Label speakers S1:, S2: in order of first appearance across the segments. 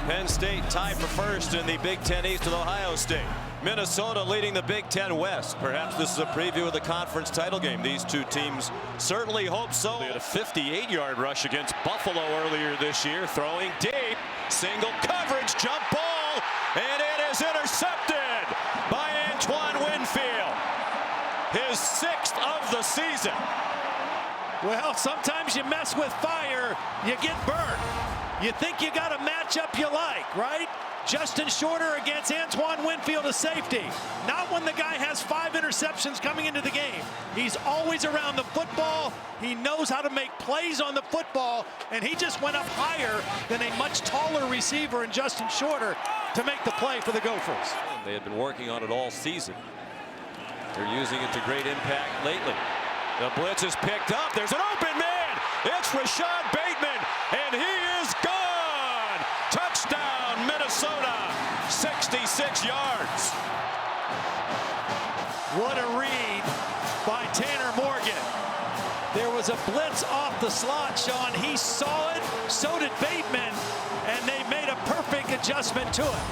S1: Penn State tied for first in the Big Ten East with Ohio State. Minnesota leading the Big Ten West. Perhaps this is a preview of the conference title game. These two teams certainly hope so. They had a 58-yard rush against Buffalo earlier this year. Throwing deep. Single coverage. Jump ball. And it is intercepted by Antoine Winfield. His 6th of the season.
S2: Well, sometimes you mess with fire, you get burnt. You think you got a matchup you like, right? Justin Shorter against Antoine Winfield, a safety. Not when the guy has 5 interceptions coming into the game. He's always around the football. He knows how to make plays on the football, and he just went up higher than a much taller receiver in Justin Shorter to make the play for the Gophers.
S1: They had been working on it all season. They're using it to great impact lately. The blitz is picked up. There's an open man. It's Rashad Bateman, and he is gone. Touchdown, Minnesota. 66 yards.
S2: What a read by Tanner Morgan. There was a blitz off the slot, Sean. He saw it, so did Bateman, and they made a perfect adjustment to it.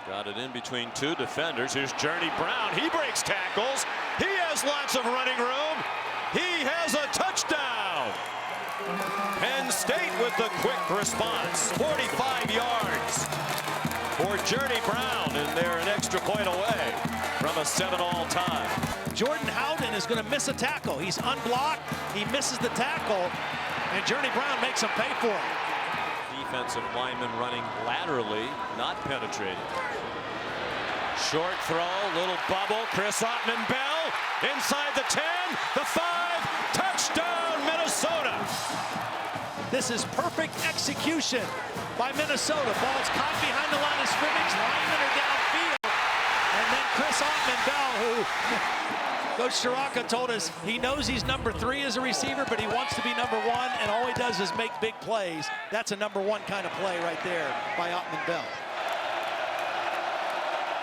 S1: Got it in between 2 defenders. Here's Journey Brown. He breaks tackles. He has lots of running room. He has a touchdown. Penn State with the quick response. 45 yards for Journey Brown, and they're an extra point away from a 7-all tie.
S2: Jordan Howden is going to miss a tackle. He's unblocked. He misses the tackle, and Journey Brown makes him pay for it.
S1: Defensive lineman running laterally, not penetrating. Short throw, little bubble. Chris Ottman-Bell inside the 10, the 5, touchdown Minnesota.
S2: This is perfect execution by Minnesota. Ball's caught behind the line of scrimmage. Linemen are downfield, and then Chris Ottman-Bell, who Coach Ciarrocca told us he knows he's number 3 as a receiver, but he wants to be number 1, and all he does is make big plays. That's a number 1 kind of play right there by Ottman-Bell.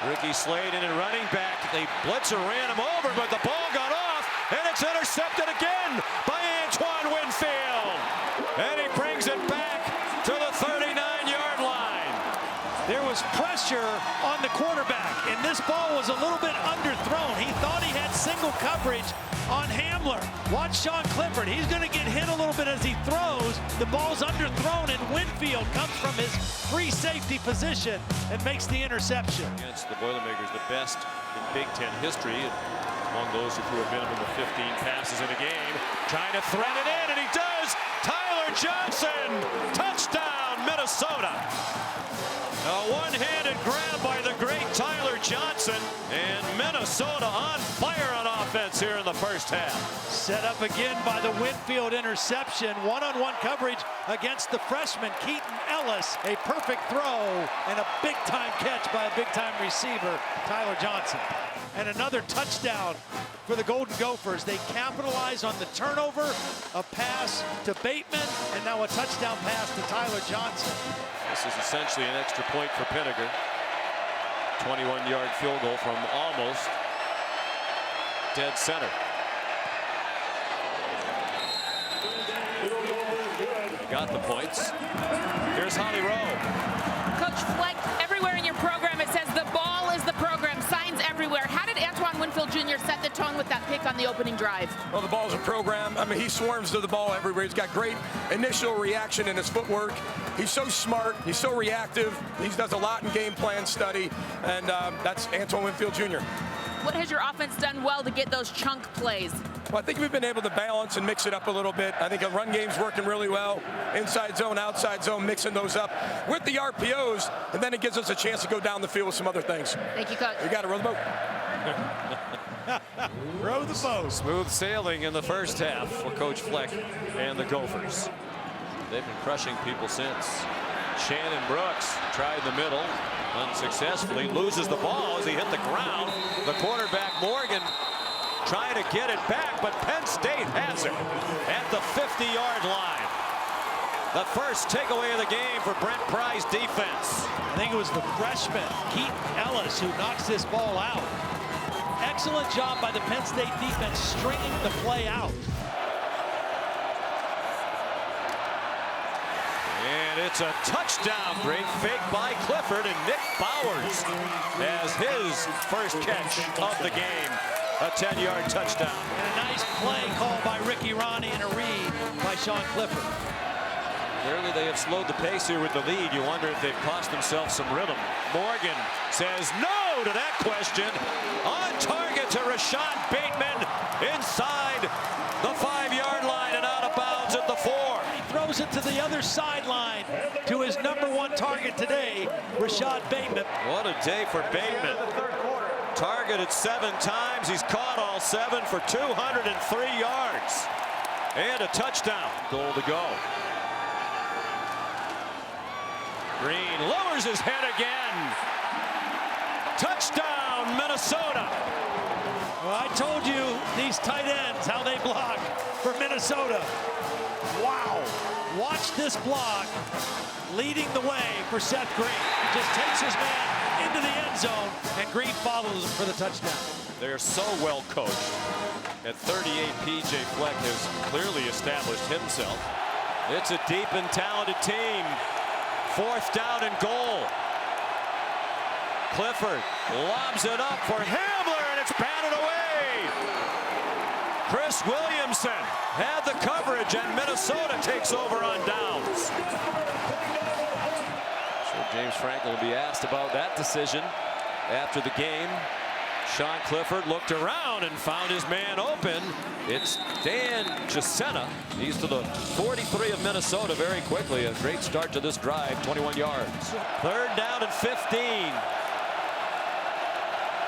S1: Ricky Slade in and running back. The blitzer ran him over, but the ball got off, and it's intercepted again by Antoine Winfield. And he brings it back to the 39-yard line.
S2: There was pressure on the quarterback, and this ball was a little bit underthrown. He thought he had single coverage on Hamler. Watch Sean Clifford. He's going to get hit a little bit as he throws. The ball's underthrown, and Winfield comes from his free safety position and makes the interception.
S1: Against the Boilermakers, the best in Big Ten history, among those who threw a minimum of 15 passes in a game. Trying to thread it in, and he does. Tyler Johnson, touchdown, Minnesota. A one-handed grab by the great Tyler Johnson, and Minnesota on fire on offense here in the first half.
S2: Set up again by the Winfield interception. One-on-one coverage against the freshman Keaton Ellis. A perfect throw and a big-time catch by a big-time receiver, Tyler Johnson. And another touchdown for the Golden Gophers. They capitalize on the turnover, a pass to Bateman, and now a touchdown pass to Tyler Johnson.
S1: This is essentially an extra point for Pinegar. 21-yard field goal from almost dead center. Got the points. Here's Holly Rowe.
S3: Coach Fleck, everywhere in your program it says the ball is the program, signs everywhere. How did Antoine Winfield Jr. set the tone with that pick on the opening drive?
S4: Well, the ball's a program. I mean, he swarms to the ball everywhere. He's got great initial reaction in his footwork. He's so smart. He's so reactive. He does a lot in game plan study, and that's Antoine Winfield Jr.
S3: What has your offense done well to get those chunk plays?
S4: Well, I think we've been able to balance and mix it up a little bit. I think a run game's working really well. Inside zone, outside zone, mixing those up with the RPOs, and then it gives us a chance to go down the field with some other things.
S3: Thank you, Coach.
S4: You got to row the boat.
S2: Row the boat.
S1: Smooth sailing in the first half for Coach Fleck and the Gophers. They've been crushing people since. Shannon Brooks tried the middle unsuccessfully, loses the ball as he hit the ground. The quarterback Morgan trying to get it back, but Penn State has it at the 50-yard line. The first takeaway of the game for Brent Pry's defense.
S2: I think it was the freshman Keaton Ellis who knocks this ball out. Excellent job by the Penn State defense stringing the play out.
S1: And And it's a touchdown. Great fake by Clifford, and Nick Bowers has his first catch of the game. A 10-yard touchdown.
S2: And a nice play called by Ricky Ronnie and a read by Sean Clifford.
S1: Clearly they have slowed the pace here with the lead. You wonder if they've cost themselves some rhythm. Morgan says no to that question. On target to Rashad Bateman inside the 5-yard line and out of bounds at the 4.
S2: He throws it to the other sideline to his #1 target today, Rashad Bateman.
S1: What a day for Bateman. Targeted 7 times. He's caught all 7 for 203 yards. And a touchdown. Goal to go. Green lowers his head again. Touchdown, Minnesota.
S2: Well, I told you these tight ends, how they block for Minnesota. Wow. Watch this block leading the way for Seth Green. He just takes his man into the end zone, and Green follows him for the touchdown.
S1: They're so well coached. At 38, P.J. Fleck has clearly established himself. It's a deep and talented team. 4th down and goal. Clifford lobs it up for Hamler, and it's batted away. Chris Williamson had the coverage, and Minnesota takes over on downs. So James Franklin will be asked about that decision after the game. Sean Clifford looked around and found his man open. It's Dan Chisena. He's to the 43 of Minnesota very quickly. A great start to this drive, 21 yards. 3rd down and 15.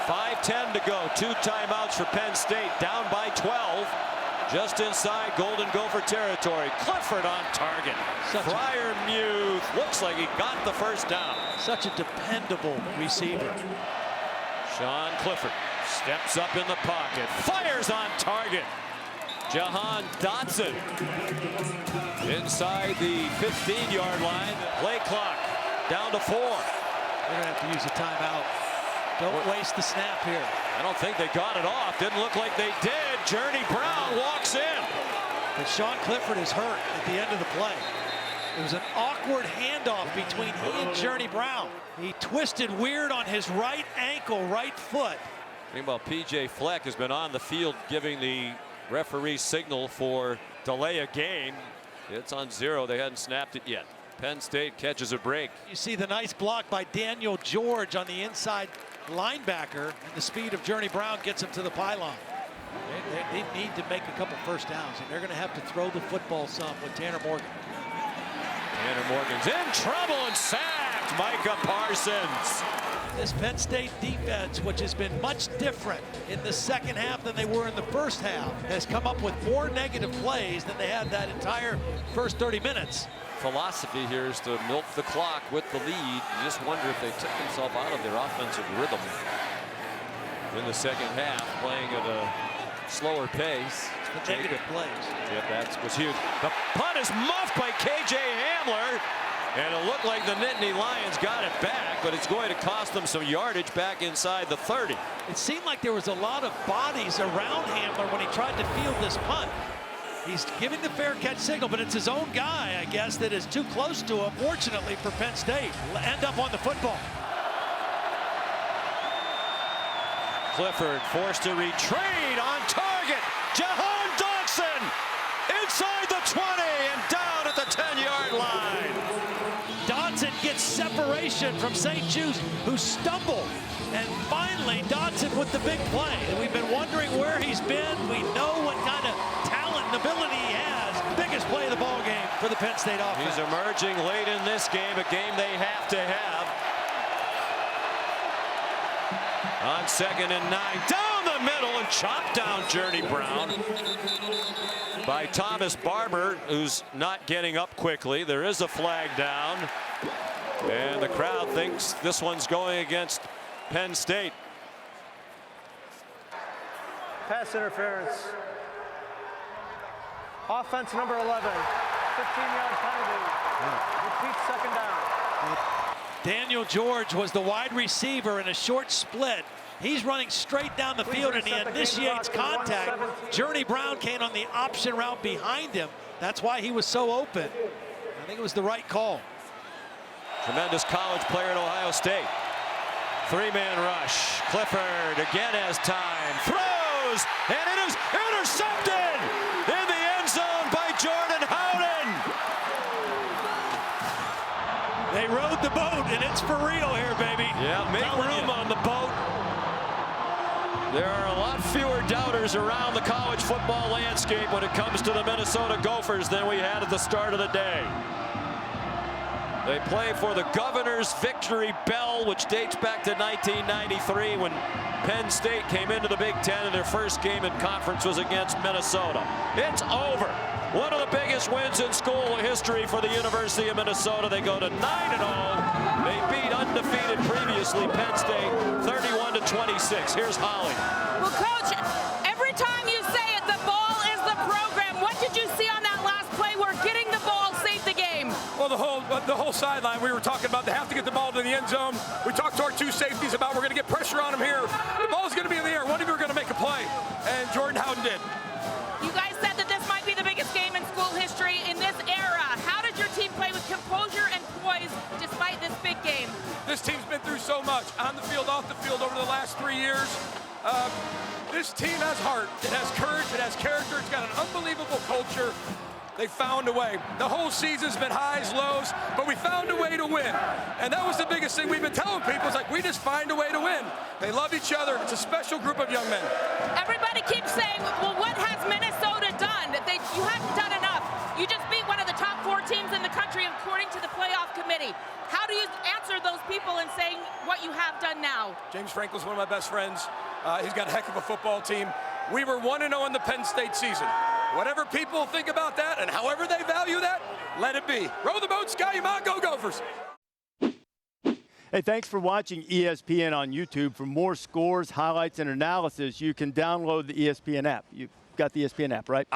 S1: 5:10 to go. 2 timeouts for Penn State. Down by 12. Just inside Golden Gopher territory. Clifford on target. Freiermuth looks like he got the first down.
S2: Such a dependable receiver.
S1: Sean Clifford steps up in the pocket, fires on target. Jahan Dotson inside the 15-yard line. Play clock down to 4.
S2: They're going to have to use a timeout. Don't waste the snap here.
S1: I don't think they got it off. Didn't look like they did. Journey Brown walks in.
S2: But Sean Clifford is hurt at the end of the play. It was an awkward handoff between he and Journey Brown. He twisted weird on his right ankle, right foot.
S1: Meanwhile, P.J. Fleck has been on the field giving the referee signal for delay a game. It's on 0. They hadn't snapped it yet. Penn State catches a break.
S2: You see the nice block by Daniel George on the inside linebacker, and the speed of Journey Brown gets him to the pylon. They need to make a couple first downs, and they're going to have to throw the football some with Tanner Morgan.
S1: Tanner Morgan's in trouble and sacked. Micah Parsons.
S2: This Penn State defense, which has been much different in the second half than they were in the first half, has come up with more negative plays than they had that entire first 30 minutes.
S1: Philosophy here is to milk the clock with the lead. You just wonder if they took themselves out of their offensive rhythm in the second half, playing at a slower pace.
S2: The negative plays.
S1: Yep, that was huge. The punt is muffed by K.J. Hamler, and it looked like the Nittany Lions got it back, but it's going to cost them some yardage back inside the 30.
S2: It seemed like there was a lot of bodies around Hamler when he tried to field this punt. He's giving the fair catch signal, but it's his own guy, I guess, that is too close to him. Fortunately for Penn State, will end up on the football.
S1: Clifford forced to retreat on target. Jahan Dotson inside the 20 and down at the 10-yard line.
S2: Dotson gets separation from St. Jude's, who stumbled. And finally, Dotson with the big play. And we've been wondering where he's been. We know what kind of talent and ability he has. Biggest play of the ball game for the Penn State offense.
S1: He's emerging late in this game, a game they have to have. On 2nd and 9, down the middle and chopped down Journey Brown by Thomas Barber, who's not getting up quickly. There is a flag down, and the crowd thinks this one's going against Penn State.
S5: Pass interference. Offense number 11. 15-yard penalty. Repeat 2nd down.
S2: Daniel George was the wide receiver in a short split. He's running straight down the field, and he initiates contact. Journey Brown came on the option route behind him. That's why he was so open. I think it was the right call.
S1: Tremendous college player at Ohio State. Three-man rush. Clifford again has time. Throws, and it is intercepted in the end zone by Jordan Howden.
S2: They rode the boat, and it's for real here, baby.
S1: Yeah, make room on the boat. There are a lot fewer doubters around the college football landscape when it comes to the Minnesota Gophers than we had at the start of the day. They play for the Governor's Victory Bell, which dates back to 1993 when Penn State came into the Big Ten and their first game in conference was against Minnesota. It's over. One of the biggest wins in school history for the University of Minnesota. They go to 9-0. They beat undefeated previously Penn State 31-26. Here's Holly.
S3: Well, Coach, every time you say it, the ball is the program. What did you see on that last play where getting the ball saved the game?
S4: Well, the whole sideline, we were talking about they have to get the ball to the end zone. We talked to our two safeties about we're going to get pressure on them here. The ball's going to be in the air. One of you are going to make a play, and Jordan Howden did.
S3: You guys said that this might be the biggest game in school history in this era. How did your team play with composure and poise despite this big game?
S4: This team's been through so much, on the field, off the field, over the last 3 years. This team has heart, it has courage, it has character, it's got an unbelievable culture. They found a way. The whole season's been highs, lows, but we found a way to win. And that was the biggest thing we've been telling people. It's like, we just find a way to win. They love each other. It's a special group of young men.
S3: Everybody keeps saying, well, what has Minnesota done? You haven't done enough. You just beat one of the top 4 teams in the country according to the playoff committee. How do you answer those people in saying what you have done now?
S4: James Franklin's one of my best friends. He's got a heck of a football team. We were 1-0 in the Penn State season. Whatever people think about that and however they value that, let it be. Row the boat, Scotty Mott, go Gophers.
S6: Hey, thanks for watching ESPN on YouTube. For more scores, highlights, and analysis, you can download the ESPN app. You've got the ESPN app, right?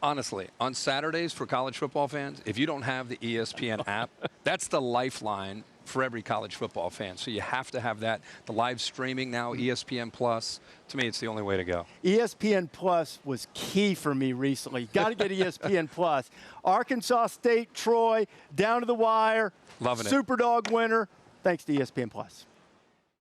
S7: Honestly, on Saturdays for college football fans, if you don't have the ESPN app, that's the lifeline for every college football fan. So you have to have that. The live streaming now, ESPN Plus. To me, it's the only way to go.
S6: ESPN Plus was key for me recently. Got to get ESPN Plus. Arkansas State, Troy, down to the wire.
S7: Loving it.
S6: Superdog winner. Thanks to ESPN Plus.